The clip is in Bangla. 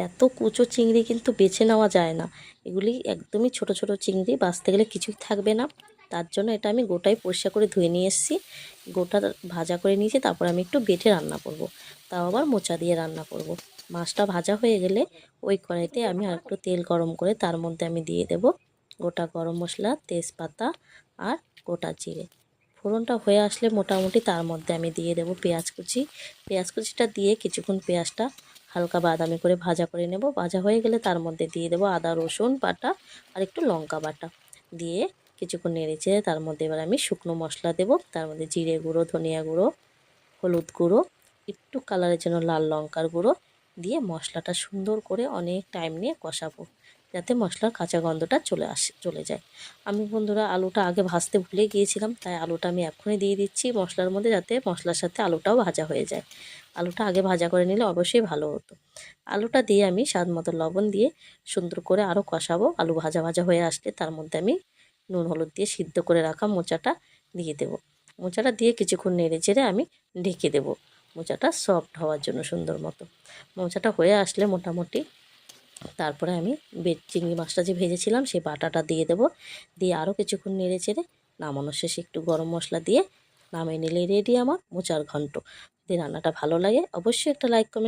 এত কুচো চিংড়ি কিন্তু বেছে নেওয়া যায় না, এগুলি একদমই ছোট ছোট চিংড়ি, বাছতে গেলে কিছুই থাকবে না। তার জন্য এটা আমি গোটাই পরিষ্কার করে ধুয়ে নিয়ে এসেছি, গোটা ভাজা করে নিয়েছি। তারপর আমি একটু বেটে রান্না করব, তাও আবার মোচা দিয়ে রান্না করব। মাছটা ভাজা হয়ে গেলে ওই কড়াইতে আমি আর একটু তেল গরম করে তার মধ্যে আমি দিয়ে দেব গোটা গরম মশলা, তেজপাতা আর গোটা জিরে। ফোড়নটা হয়ে আসলে মোটামুটি তার মধ্যে আমি দিয়ে দেব পেঁয়াজ কুচি। পেঁয়াজ কুচিটা দিয়ে কিছুক্ষণ পেঁয়াজটা হালকা বাদামি করে ভাজা করে নেব। ভাজা হয়ে গেলে তার মধ্যে দিয়ে দেব আদা রসুন বাটা আর একটু লঙ্কা বাটা দিয়ে কিছুক্ষণ নেড়ে চেড়ে তার মধ্যে এবার আমি শুকনো মশলা দেব। তার মধ্যে জিরে গুঁড়ো, ধনিয়া গুঁড়ো, হলুদ গুঁড়ো, একটু কালারের জন্য লাল লঙ্কার গুঁড়ো দিয়ে মশলাটা সুন্দর করে অনেক টাইম নিয়ে কষাবো, যাতে মশলার কাঁচা গন্ধটা চলে যায়। আমি বন্ধুরা আলুটা আগে ভাজতে ভুলে গিয়েছিলাম, তাই আলুটা আমি এখনই দিয়ে দিচ্ছি মশলার মধ্যে, যাতে মশলার সাথে আলুটাও ভাজা হয়ে যায়। আলুটা আগে ভাজা করে নিলে অবশ্যই ভালো হতো। আলুটা দিয়ে আমি স্বাদ মতো লবণ দিয়ে সুন্দর করে আরও কষাবো। আলু ভাজা ভাজা হয়ে আসলে তার মধ্যে আমি নুন হলুদ দিয়ে সিদ্ধ করে রাখা মোচাটা দিয়ে দেবো। মোচাটা দিয়ে কিছুক্ষণ নেড়ে চেড়ে আমি ঢেকে দেবো মোচাটা সফট হওয়ার জন্য সুন্দর মতো। মোচাটা হয়ে আসলে মোটামুটি তারপরে আমি চিংড়ি মাছটা যে ভেজেছিলাম সেই বাটাটা দিয়ে দেবো, দিয়ে আরও কিছুক্ষণ নেড়ে চেড়ে নামানোর শেষে একটু গরম মশলা দিয়ে নামিয়ে নিলে রেডি আমার মোচার ঘন্ট। যদি রান্নাটা ভালো লাগে অবশ্যই একটা লাইক কমেন্ট